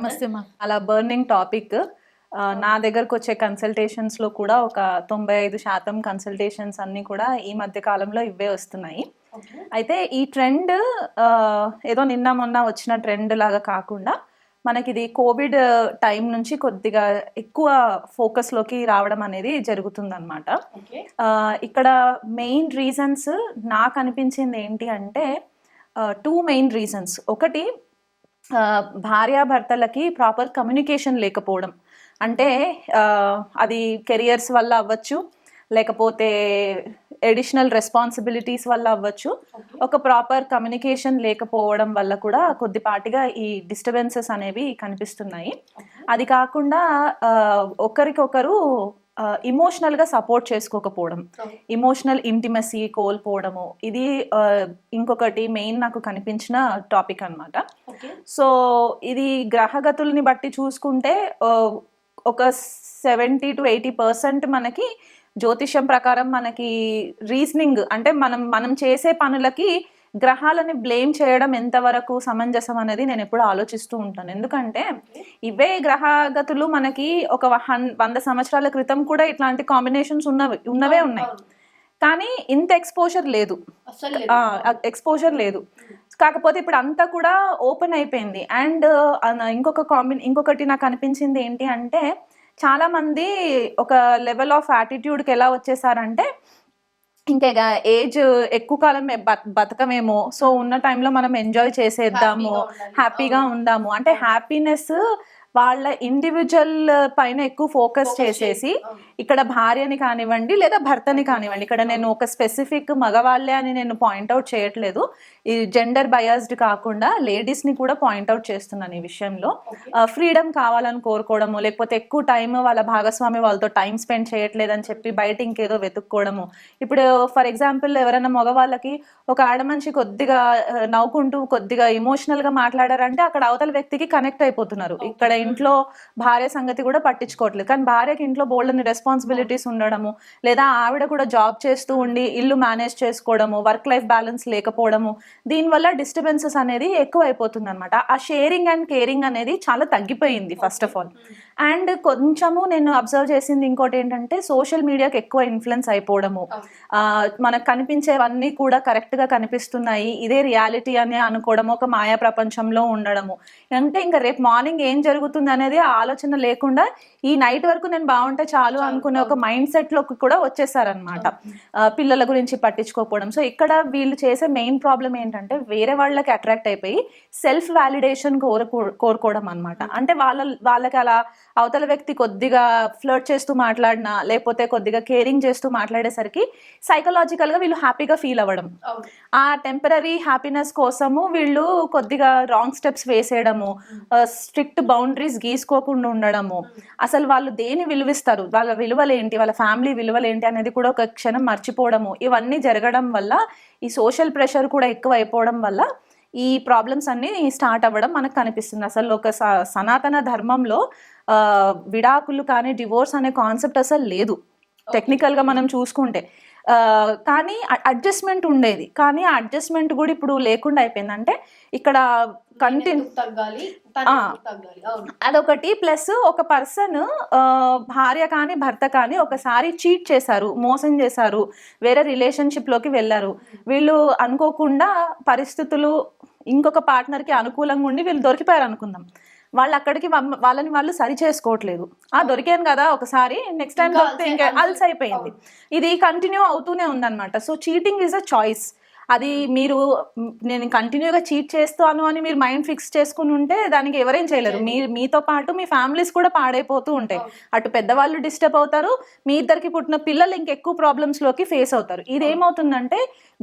నమస్తే మా. అలా బర్నింగ్ టాపిక్. నా దగ్గరకు వచ్చే కన్సల్టేషన్స్లో కూడా ఒక 95% కన్సల్టేషన్స్ అన్నీ కూడా ఈ మధ్య కాలంలో ఇవే వస్తున్నాయి. అయితే ఈ ట్రెండ్ ఏదో నిన్న మొన్న వచ్చిన ట్రెండ్ లాగా కాకుండా మనకి ఇది కోవిడ్ టైం నుంచి కొద్దిగా ఎక్కువ ఫోకస్లోకి రావడం అనేది జరుగుతుందన్నమాట. ఇక్కడ మెయిన్ రీజన్స్ నాకు అనిపించింది ఏంటి అంటే 2 మెయిన్ రీజన్స్. ఒకటి, భార్యాభర్తలకి ప్రాపర్ కమ్యూనికేషన్ లేకపోవడం. అంటే అది కెరియర్స్ వల్ల అవ్వచ్చు, లేకపోతే ఎడిషనల్ రెస్పాన్సిబిలిటీస్ వల్ల అవ్వచ్చు. ఒక ప్రాపర్ కమ్యూనికేషన్ లేకపోవడం వల్ల కూడా కొద్దిపాటిగా ఈ డిస్టర్బెన్సెస్ అనేవి కనిపిస్తున్నాయి. అది కాకుండా ఒకరికొకరు ఇమోషనల్గా సపోర్ట్ చేసుకోకపోవడం, ఇమోషనల్ ఇంటిమసీ కోల్పోవడము, ఇది ఇంకొకటి మెయిన్ నాకు కనిపించిన టాపిక్ అన్నమాట. సో ఇది గ్రహగతుల్ని బట్టి చూసుకుంటే ఒక 70 to 80% మనకి జ్యోతిష్యం ప్రకారం మనకి రీజనింగ్ అంటే మనం చేసే పనులకి గ్రహాలని బ్లేమ్ చేయడం ఎంతవరకు సమంజసం అనేది నేను ఎప్పుడు ఆలోచిస్తూ ఉంటాను. ఎందుకంటే ఇవే గ్రహగతులు మనకి ఒక 100 సంవత్సరాల క్రితం కూడా ఇట్లాంటి కాంబినేషన్స్ ఉన్నవే ఉన్నాయి, కానీ ఇంత ఎక్స్పోజర్ లేదు. కాకపోతే ఇప్పుడు అంతా కూడా ఓపెన్ అయిపోయింది. అండ్ ఇంకొకటి నాకు అనిపించింది ఏంటి అంటే, చాలా మంది ఒక లెవెల్ ఆఫ్ యాటిట్యూడ్కి ఎలా వచ్చేసారంటే, ఇంకా ఏజ్ ఎక్కువ కాలం బతకమేమో, సో ఉన్న టైంలో మనం ఎంజాయ్ చేసేద్దాము, హ్యాపీగా ఉందాము అంటే హ్యాపీనెస్ వాళ్ళ ఇండివిజువల్ పైన ఎక్కువ ఫోకస్ చేసేసి, ఇక్కడ భార్యని కానివ్వండి లేదా భర్తని కానివ్వండి, ఇక్కడ నేను ఒక స్పెసిఫిక్ మగవాళ్ళే అని నేను పాయింట్అవుట్ చేయట్లేదు, ఈ జెండర్ బయాస్డ్ కాకుండా లేడీస్ని కూడా పాయింట్అవుట్ చేస్తున్నాను ఈ విషయంలో. ఫ్రీడమ్ కావాలని కోరుకోవడము, లేకపోతే ఎక్కువ టైం వాళ్ళ భాగస్వామి వాళ్ళతో టైం స్పెండ్ చేయట్లేదని చెప్పి బయట ఇంకేదో వెతుక్కోవడము. ఇప్పుడు ఫర్ ఎగ్జాంపుల్ ఎవరైనా మగవాళ్ళకి ఒక ఆడమనిషి కొద్దిగా నవ్వుకుంటూ కొద్దిగా ఇమోషనల్గా మాట్లాడారంటే అక్కడ అవతల వ్యక్తికి కనెక్ట్ అయిపోతున్నారు. ఇక్కడ ఇంట్లో భార్య సంగతి కూడా పట్టించుకోవట్లేదు, కానీ భార్యకి ఇంట్లో బోల్డని రెస్పాన్సిబిలిటీస్ ఉండడము, లేదా ఆవిడ కూడా జాబ్ చేస్తూ ఉండి ఇల్లు మేనేజ్ చేసుకోవడము, వర్క్ లైఫ్ బ్యాలెన్స్ లేకపోవడము, దీనివల్ల డిస్టర్బెన్సెస్ అనేది ఎక్కువ అయిపోతుంది అనమాట. ఆ షేరింగ్ అండ్ కేరింగ్ అనేది చాలా తగ్గిపోయింది ఫస్ట్ ఆఫ్ ఆల్. అండ్ కొంచెము నేను అబ్జర్వ్ చేసింది ఇంకోటి ఏంటంటే, సోషల్ మీడియాకి ఎక్కువ ఇన్ఫ్లుయెన్స్ అయిపోవడము, మనకు కనిపించేవన్నీ కూడా కరెక్ట్గా కనిపిస్తున్నాయి, ఇదే రియాలిటీ అని అనుకోవడము, ఒక మాయా ప్రపంచంలో ఉండడము. అంటే ఇంకా రేపు మార్నింగ్ ఏం జరుగుతుంది అనేది ఆలోచన లేకుండా ఈ నైట్ వరకు నేను బాగుంటే చాలు అనుకునే ఒక మైండ్ సెట్లోకి కూడా వచ్చేసారనమాట, పిల్లల గురించి పట్టించుకోకపోవడం. సో ఇక్కడ వీళ్ళు చేసే మెయిన్ ప్రాబ్లం ఏంటంటే, వేరే వాళ్ళకి అట్రాక్ట్ అయిపోయి సెల్ఫ్ వ్యాలిడేషన్ కోరుకోవడం అనమాట. అంటే వాళ్ళకి అలా అవతల వ్యక్తి కొద్దిగా ఫ్లర్ట్ చేస్తూ మాట్లాడినా, లేకపోతే కొద్దిగా కేరింగ్ చేస్తూ మాట్లాడేసరికి సైకలాజికల్గా వీళ్ళు హ్యాపీగా ఫీల్ అవ్వడం, ఆ టెంపరీ హ్యాపీనెస్ కోసము వీళ్ళు కొద్దిగా రాంగ్ స్టెప్స్ వేసేయడము, స్ట్రిక్ట్ బౌండరీస్ గీసుకోకుండా ఉండడము, అసలు వాళ్ళు దేని విలువిస్తారు, వాళ్ళ విలువలేంటి, వాళ్ళ ఫ్యామిలీ విలువలేంటి అనేది కూడా ఒక క్షణం మర్చిపోవడము, ఇవన్నీ జరగడం వల్ల ఈ సోషల్ ప్రెషర్ కూడా ఎక్కువ అయిపోవడం వల్ల ఈ ప్రాబ్లమ్స్ అన్నీ స్టార్ట్ అవ్వడం మనకు కనిపిస్తుంది. అసలు ఒక సనాతన ధర్మంలో విడాకులు కానీ డివోర్స్ అనే కాన్సెప్ట్ అసలు లేదు టెక్నికల్గా మనం చూసుకుంటే. కానీ అడ్జస్ట్మెంట్ ఉండేది, కానీ ఆ అడ్జస్ట్మెంట్ కూడా ఇప్పుడు లేకుండా అయిపోయింది. అంటే ఇక్కడ అదొకటి. ప్లస్ ఒక పర్సన్ భార్య కానీ భర్త కానీ ఒకసారి చీట్ చేశారు, మోసం చేశారు, వేరే రిలేషన్షిప్లోకి వెళ్ళారు, వీళ్ళు అనుకోకుండా పరిస్థితులు ఇంకొక పార్ట్నర్కి అనుకూలంగా ఉండి వీళ్ళు దొరికిపోయారు అనుకుందాం, వాళ్ళు అక్కడికి వాళ్ళని వాళ్ళు సరి చేసుకోవట్లేదు. దొరికాను కదా ఒకసారి, నెక్స్ట్ టైం దొరికితే ఇంకా అల్స్ అయిపోయింది, ఇది కంటిన్యూ అవుతూనే ఉందన్నమాట. So cheating is a choice. అది నేను కంటిన్యూగా చీట్ చేస్తాను అని మీరు మైండ్ ఫిక్స్ చేసుకుని ఉంటే దానికి ఎవరేం చేయలేరు. మీతో పాటు మీ ఫ్యామిలీస్ కూడా పాడైపోతూ ఉంటాయి. అటు పెద్దవాళ్ళు డిస్టర్బ్ అవుతారు, మీ ఇద్దరికి పుట్టిన పిల్లలు ఇంకెక్కువ ప్రాబ్లమ్స్లోకి ఫేస్ అవుతారు. ఇదేమవుతుందంటే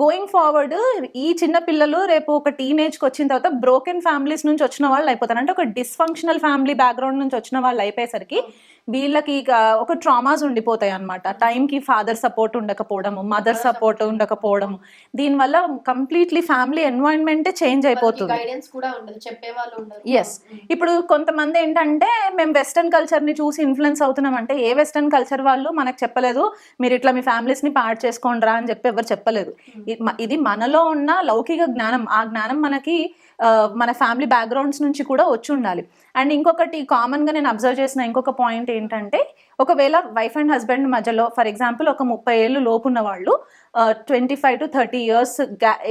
గోయింగ్ ఫార్వర్డ్ ఈ చిన్న పిల్లలు రేపు ఒక టీనేజ్కి వచ్చిన తర్వాత బ్రోకెన్ ఫ్యామిలీస్ నుంచి వచ్చిన వాళ్ళు అయిపోతారు. అంటే ఒక డిస్ఫంక్షనల్ ఫ్యామిలీ బ్యాక్గ్రౌండ్ నుంచి వచ్చిన వాళ్ళు అయిపోయేసరికి వీళ్ళకి ఒక ట్రామాస్ ఉండిపోతాయి అనమాట. టైంకి ఫాదర్ సపోర్ట్ ఉండకపోవడము, మదర్ సపోర్ట్ ఉండకపోవడము, దీనివల్ల కంప్లీట్లీ ఫ్యామిలీ ఎన్వైరన్మెంటే చేంజ్ అయిపోతుంది. ఎస్. ఇప్పుడు కొంతమంది ఏంటంటే, మేము వెస్టర్న్ కల్చర్ని చూసి ఇన్ఫ్లుయెన్స్ అవుతున్నాం అంటే, ఏ వెస్టర్న్ కల్చర్ వాళ్ళు మనకు చెప్పలేదు మీరు ఇట్లా మీ ఫ్యామిలీస్ని పాడు చేసుకోండి రా అని చెప్పి ఎవరు చెప్పలేదు. ఇది మనలో ఉన్న లౌకిక జ్ఞానం. ఆ జ్ఞానం మనకి మన ఫ్యామిలీ బ్యాక్గ్రౌండ్స్ నుంచి కూడా వచ్చి ఉండాలి. అండ్ ఇంకొకటి కామన్గా నేను అబ్జర్వ్ చేసిన ఇంకొక పాయింట్ ఏంటంటే, ఒకవేళ వైఫ్ అండ్ హస్బెండ్ మధ్యలో ఫర్ ఎగ్జాంపుల్ ఒక 30 ఏళ్ళు లోపు ఉన్న వాళ్ళు 25 to 30 years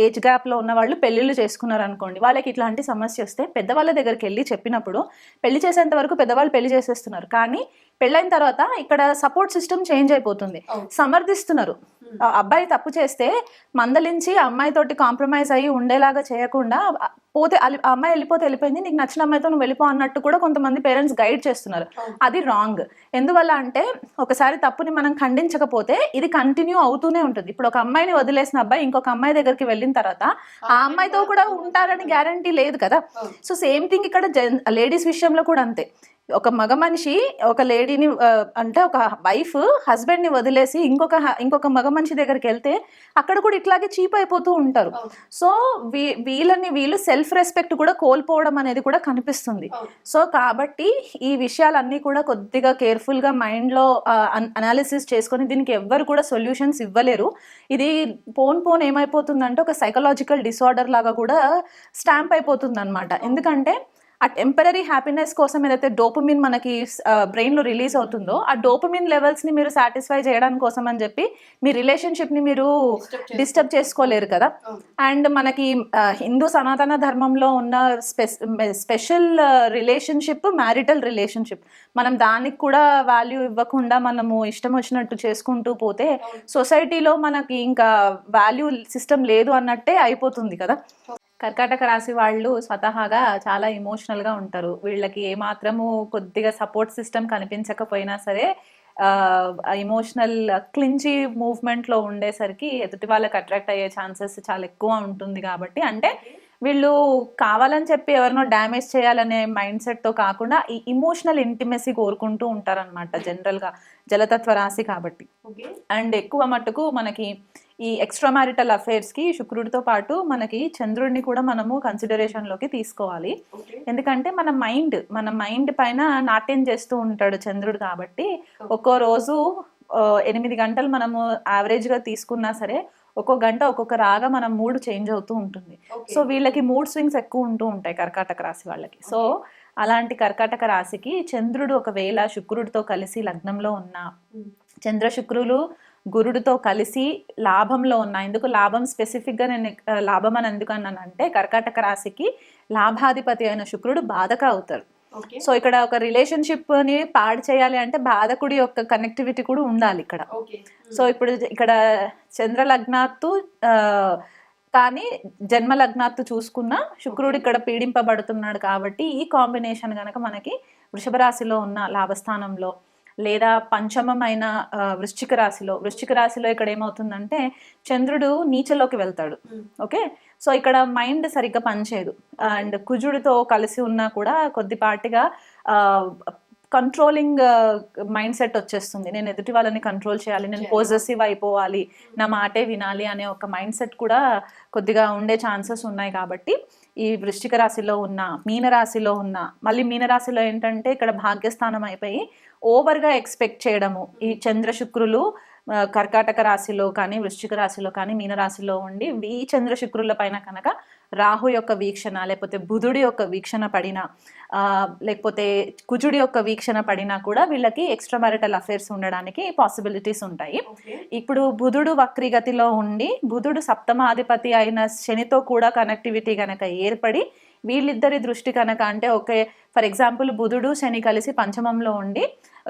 ఏజ్ గ్యాప్లో ఉన్న వాళ్ళు పెళ్ళిళ్ళు చేసుకున్నారు అనుకోండి, వాళ్ళకి ఇట్లాంటి సమస్య వస్తే పెద్దవాళ్ళ దగ్గరికి వెళ్ళి చెప్పినప్పుడు పెళ్లి చేసేంత వరకు పెద్దవాళ్ళు పెళ్లి చేసేస్తున్నారు. కానీ పెళ్ళైన తర్వాత ఇక్కడ సపోర్ట్ సిస్టమ్ చేంజ్ అయిపోతుంది. సమర్థిస్తున్నారు. అబ్బాయి తప్పు చేస్తే మందలించి అమ్మాయితోటి కాంప్రమైజ్ అయ్యి ఉండేలాగా చేయకుండా, పోతే అమ్మాయి వెళ్ళిపోతే వెళ్ళిపోయింది, నీకు నచ్చిన అమ్మాయితో నువ్వు వెళ్ళిపో అన్నట్టు కూడా కొంతమంది పేరెంట్స్ గైడ్ చేస్తున్నారు. అది రాంగ్. ఎందువల్ల అంటే ఒకసారి తప్పుని మనం ఖండించకపోతే ఇది కంటిన్యూ అవుతూనే ఉంటుంది. ఇప్పుడు ఒక అమ్మాయిని వదిలేసిన అబ్బాయి ఇంకొక అమ్మాయి దగ్గరికి వెళ్ళిన తర్వాత ఆ అమ్మాయితో కూడా ఉంటారని గ్యారంటీ లేదు కదా. సో సేమ్ థింగ్ ఇక్కడ లేడీస్ విషయంలో కూడా అంతే. ఒక మగ మనిషి ఒక లేడీని అంటే ఒక వైఫ్ హస్బెండ్ని వదిలేసి ఇంకొక మగ మనిషి దగ్గరికి వెళ్తే అక్కడ కూడా ఇట్లాగే చీప్ అయిపోతూ ఉంటారు. సో వీళ్ళు సెల్ఫ్ రెస్పెక్ట్ కూడా కోల్పోవడం అనేది కూడా కనిపిస్తుంది. సో కాబట్టి ఈ విషయాలన్నీ కూడా కొద్దిగా కేర్ఫుల్గా మైండ్లో అనాలిసిస్ చేసుకొని దీనికి ఎవ్వరు కూడా సొల్యూషన్స్ ఇవ్వలేరు. ఇది పోన్ ఏమైపోతుందంటే ఒక సైకలాజికల్ డిసార్డర్ లాగా కూడా స్టాంప్ అయిపోతుంది అనమాట. ఎందుకంటే ఆ టెంపరీ హ్యాపీనెస్ కోసం ఏదైతే డోపమిన్ మనకి బ్రెయిన్లో రిలీజ్ అవుతుందో ఆ డోపమిన్ లెవెల్స్ని మీరు సాటిస్ఫై చేయడానికి కోసం అని చెప్పి మీ రిలేషన్షిప్ని మీరు డిస్టర్బ్ చేసుకోలేరు కదా. అండ్ మనకి హిందూ సనాతన ధర్మంలో ఉన్న స్పెషల్ రిలేషన్షిప్ మ్యారిటల్ రిలేషన్షిప్. మనం దానికి కూడా వాల్యూ ఇవ్వకుండా మనము ఇష్టం వచ్చినట్టు చేసుకుంటూ పోతే సొసైటీలో మనకి ఇంకా వాల్యూ సిస్టమ్ లేదు అన్నట్టే అయిపోతుంది కదా. కర్కాటక రాశి వాళ్ళు స్వతహాగా చాలా ఎమోషనల్గా ఉంటారు. వీళ్ళకి ఏమాత్రము కొద్దిగా సపోర్ట్ సిస్టమ్ కనిపించకపోయినా సరే ఎమోషనల్ క్లించి మూవ్మెంట్లో ఉండేసరికి ఎదుటి వాళ్ళకి అట్రాక్ట్ అయ్యే ఛాన్సెస్ చాలా ఎక్కువ ఉంటుంది. కాబట్టి అంటే వీళ్ళు కావాలని చెప్పి ఎవరినో డ్యామేజ్ చేయాలనే మైండ్ సెట్తో కాకుండా ఈ ఇమోషనల్ ఇంటిమెసీ కోరుకుంటూ ఉంటారనమాట జనరల్గా జలతత్వ రాశి కాబట్టి. అండ్ ఎక్కువ మట్టుకు మనకి ఈ ఎక్స్ట్రా మ్యారిటల్ అఫైర్స్కి శుక్రుడితో పాటు మనకి చంద్రుడిని కూడా మనము కన్సిడరేషన్లోకి తీసుకోవాలి. ఎందుకంటే మన మైండ్ పైన నాట్యం చేస్తూ ఉంటాడు చంద్రుడు. కాబట్టి ఒక్కో రోజు 8 గంటలు మనము యావరేజ్గా తీసుకున్నా సరే ఒక్కో గంట ఒక్కొక్క రాగా మన మూడ్ చేంజ్ అవుతూ ఉంటుంది. సో వీళ్ళకి మూడ్ స్వింగ్స్ ఎక్కువ ఉంటూ ఉంటాయి కర్కాటక రాశి వాళ్ళకి. సో అలాంటి కర్కాటక రాశికి చంద్రుడు ఒకవేళ శుక్రుడితో కలిసి లగ్నంలో ఉన్న, చంద్ర శుక్రులు గురుడితో కలిసి లాభంలో ఉన్నా, ఎందుకు లాభం స్పెసిఫిక్గా నేను లాభం అని ఎందుకు అన్నానంటే కర్కాటక రాశికి లాభాధిపతి అయిన శుక్రుడు బాధక అవుతారు. సో ఇక్కడ ఒక రిలేషన్షిప్ ని పాడు చేయాలి అంటే బాధకుడి యొక్క కనెక్టివిటీ కూడా ఉండాలి ఇక్కడ. సో ఇప్పుడు ఇక్కడ చంద్ర లగ్నాత్తు కానీ జన్మ లగ్నాత్తు చూసుకున్న శుక్రుడు ఇక్కడ పీడింపబడుతున్నాడు. కాబట్టి ఈ కాంబినేషన్ కనుక మనకి వృషభ రాశిలో ఉన్న లాభస్థానంలో లేదా పంచమమైన వృశ్చిక రాశిలో ఇక్కడ ఏమవుతుందంటే చంద్రుడు నీచలోకి వెళ్తాడు. ఓకే, సో ఇక్కడ మైండ్ సరిగ్గా పనిచేయదు. అండ్ కుజుడితో కలిసి ఉన్నా కూడా కొద్దిపాటిగా కంట్రోలింగ్ మైండ్ సెట్ వచ్చేస్తుంది. నేను ఎదుటి వాళ్ళని కంట్రోల్ చేయాలి, నేను పోజెసివ్ అయిపోవాలి, నా మాటే వినాలి అనే ఒక మైండ్ సెట్ కూడా కొద్దిగా ఉండే ఛాన్సెస్ ఉన్నాయి. కాబట్టి ఈ వృశ్చిక రాశిలో ఉన్న, మీనరాశిలో ఉన్న, మళ్ళీ మీనరాశిలో ఏంటంటే ఇక్కడ భాగ్యస్థానం అయిపోయి ఓవర్గా ఎక్స్పెక్ట్ చేయడము. ఈ చంద్ర శుక్రులు కర్కాటక రాశిలో కానీ వృశ్చిక రాశిలో కానీ మీనరాశిలో ఉండి ఈ చంద్ర శుక్రుల పైన కనుక రాహు యొక్క వీక్షణ లేకపోతే బుధుడి యొక్క వీక్షణ పడినా లేకపోతే కుజుడి యొక్క వీక్షణ పడినా కూడా వీళ్ళకి ఎక్స్ట్రా మ్యారిటల్ అఫైర్స్ ఉండడానికి పాసిబిలిటీస్ ఉంటాయి. ఇప్పుడు బుధుడు వక్రిగతిలో ఉండి బుధుడు సప్తమాధిపతి అయిన శనితో కూడా కనెక్టివిటీ కనుక ఏర్పడి వీళ్ళిద్దరి దృష్టి కనుక అంటే ఓకే ఫర్ ఎగ్జాంపుల్ బుధుడు శని కలిసి పంచమంలో ఉండి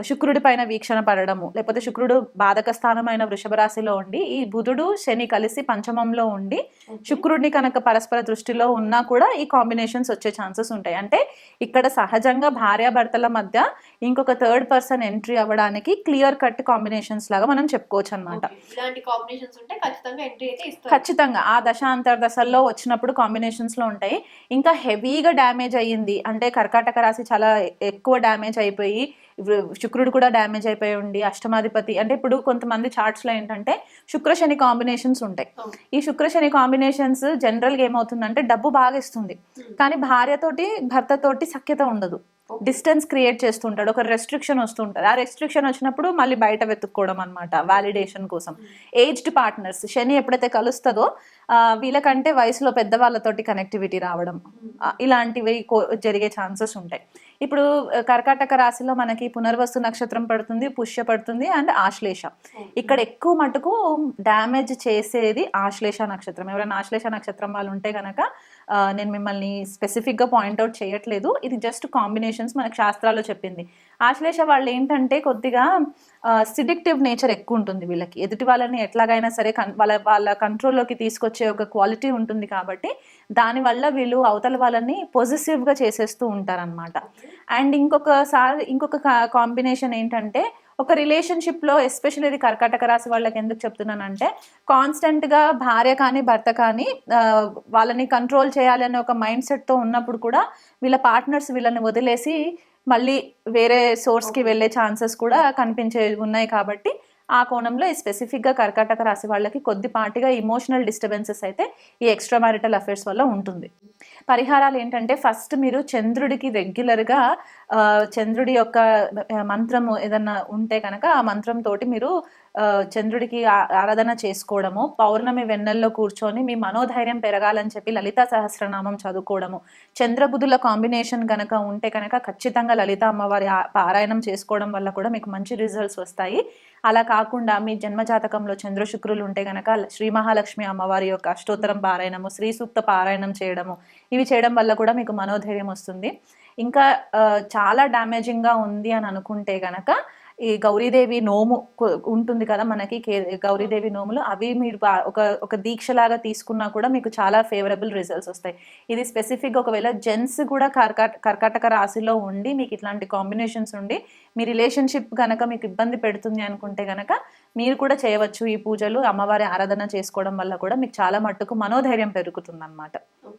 శుక్రుడి పైన వీక్షణ పడడము, లేకపోతే శుక్రుడు బాధక స్థానమైన వృషభ రాశిలో ఉండి ఈ బుధుడు శని కలిసి పంచమంలో ఉండి శుక్రుడిని కనుక పరస్పర దృష్టిలో ఉన్నా కూడా ఈ కాంబినేషన్స్ వచ్చే ఛాన్సెస్ ఉంటాయి. అంటే ఇక్కడ సహజంగా భార్యాభర్తల మధ్య ఇంకొక థర్డ్ పర్సన్ ఎంట్రీ అవ్వడానికి క్లియర్ కట్ కాంబినేషన్స్ లాగా మనం చెప్పుకోవచ్చు అనమాట. ఖచ్చితంగా ఆ దశ అంతర్దశల్లో వచ్చినప్పుడు కాంబినేషన్స్ లో ఉంటాయి. ఇంకా హెవీగా డ్యామేజ్ అయ్యింది అంటే కర్కాటక రాశి చాలా ఎక్కువ డ్యామేజ్ అయిపోయి శుక్రుడు కూడా డ్యామేజ్ అయిపోయి ఉండి అష్టమాధిపతి అంటే ఇప్పుడు కొంతమంది చార్ట్స్ లో ఏంటంటే శుక్ర శని కాంబినేషన్స్ ఉంటాయి. ఈ శుక్ర శని కాంబినేషన్స్ జనరల్ గా ఏమవుతుందంటే డబ్బు బాగా ఇస్తుంది కానీ భార్యతోటి భర్తతోటి సఖ్యత ఉండదు. డిస్టెన్స్ క్రియేట్ చేస్తుంటాడు, ఒక రెస్ట్రిక్షన్ వస్తుంటుంది. ఆ రెస్ట్రిక్షన్ వచ్చినప్పుడు మళ్ళీ బయట వెతుక్కోవడం అనమాట వాలిడేషన్ కోసం. ఏజ్డ్ పార్ట్నర్స్, శని ఎప్పుడైతే కలుస్తుందో వీళ్ళకంటే వయసులో పెద్దవాళ్ళతోటి కనెక్టివిటీ రావడం, ఇలాంటివి జరిగే ఛాన్సెస్ ఉంటాయి. ఇప్పుడు కర్కాటక రాశిలో మనకి పునర్వసు నక్షత్రం పడుతుంది, పుష్య పడుతుంది అండ్ ఆశ్లేష. ఇక్కడ ఎక్కువ మటుకు డ్యామేజ్ చేసేది ఆశ్లేష నక్షత్రం. ఎవరైనా ఆశ్లేష నక్షత్రం వాళ్ళు ఉంటే కనుక నేను మిమ్మల్ని స్పెసిఫిక్గా పాయింట్అవుట్ చేయట్లేదు, ఇది జస్ట్ కాంబినేషన్స్ మనకు శాస్త్రాల్లో చెప్పింది. ఆశ్లేష వాళ్ళు ఏంటంటే కొద్దిగా సిడిక్టివ్ నేచర్ ఎక్కువ ఉంటుంది వీళ్ళకి. ఎదుటి వాళ్ళని ఎట్లాగైనా సరే వాళ్ళ కంట్రోల్లోకి తీసుకొచ్చే ఒక క్వాలిటీ ఉంటుంది కాబట్టి దానివల్ల వీళ్ళు అవతల వాళ్ళని పొజిటివ్గా చేసేస్తూ ఉంటారనమాట. అండ్ ఇంకొక కాంబినేషన్ ఏంటంటే ఒక రిలేషన్షిప్లో, ఎస్పెషల్లీ ఇది కర్కాటక రాశి వాళ్ళకి ఎందుకు చెప్తున్నానంటే, కాన్స్టెంట్గా భార్య కానీ భర్త కానీ వాళ్ళని కంట్రోల్ చేయాలనే ఒక మైండ్ సెట్తో ఉన్నప్పుడు కూడా వీళ్ళ పార్ట్నర్స్ వీళ్ళని వదిలేసి మళ్ళీ వేరే సోర్స్కి వెళ్ళే ఛాన్సెస్ కూడా ఉన్నాయి. కాబట్టి ఆ కోణంలో ఈ స్పెసిఫిక్గా కర్కాటక రాశి వాళ్ళకి కొద్దిపాటిగా ఇమోషనల్ డిస్టర్బెన్సెస్ అయితే ఈ ఎక్స్ట్రా మ్యారిటల్ అఫైర్స్ వల్ల ఉంటుంది. పరిహారాలు ఏంటంటే, ఫస్ట్ మీరు చంద్రుడికి రెగ్యులర్గా చంద్రుడి యొక్క మంత్రము ఏదన్నా ఉంటే కనుక ఆ మంత్రంతో మీరు చంద్రుడికి ఆరాధన చేసుకోవడము, పౌర్ణమి వెన్నెల్లో కూర్చొని మీ మనోధైర్యం పెరగాలని చెప్పి లలితా సహస్రనామం చదువుకోవడము, చంద్రబుధుల కాంబినేషన్ కనుక ఉంటే కనుక ఖచ్చితంగా లలిత అమ్మవారి పారాయణం చేసుకోవడం వల్ల కూడా మీకు మంచి రిజల్ట్స్ వస్తాయి. అలా కాకుండా మీ జన్మజాతకంలో చంద్ర శుక్రులు ఉంటే కనుక శ్రీ మహాలక్ష్మి అమ్మవారి యొక్క అష్టోత్తరం పారాయణము, శ్రీ సూక్త పారాయణం చేయడము, ఇవి చేయడం వల్ల కూడా మీకు మనోధైర్యం వస్తుంది. ఇంకా చాలా డ్యామేజింగ్గా ఉంది అని అనుకుంటే కనుక ఈ గౌరీదేవి నోము ఉంటుంది కదా మనకి, గౌరీదేవి నోములు, అవి మీరు ఒక దీక్షలాగా తీసుకున్నా కూడా మీకు చాలా ఫేవరబుల్ రిజల్ట్స్ వస్తాయి. ఇది స్పెసిఫిక్గా ఒకవేళ జెంట్స్ కూడా కర్కాటక రాశిలో ఉండి మీకు ఇట్లాంటి కాంబినేషన్స్ ఉండి మీ రిలేషన్షిప్ కనుక మీకు ఇబ్బంది పెడుతుంది అనుకుంటే కనుక మీరు కూడా చేయవచ్చు ఈ పూజలు. అమ్మవారి ఆరాధన చేసుకోవడం వల్ల కూడా మీకు చాలా మట్టుకు మనోధైర్యం పెరుగుతుంది అన్నమాట.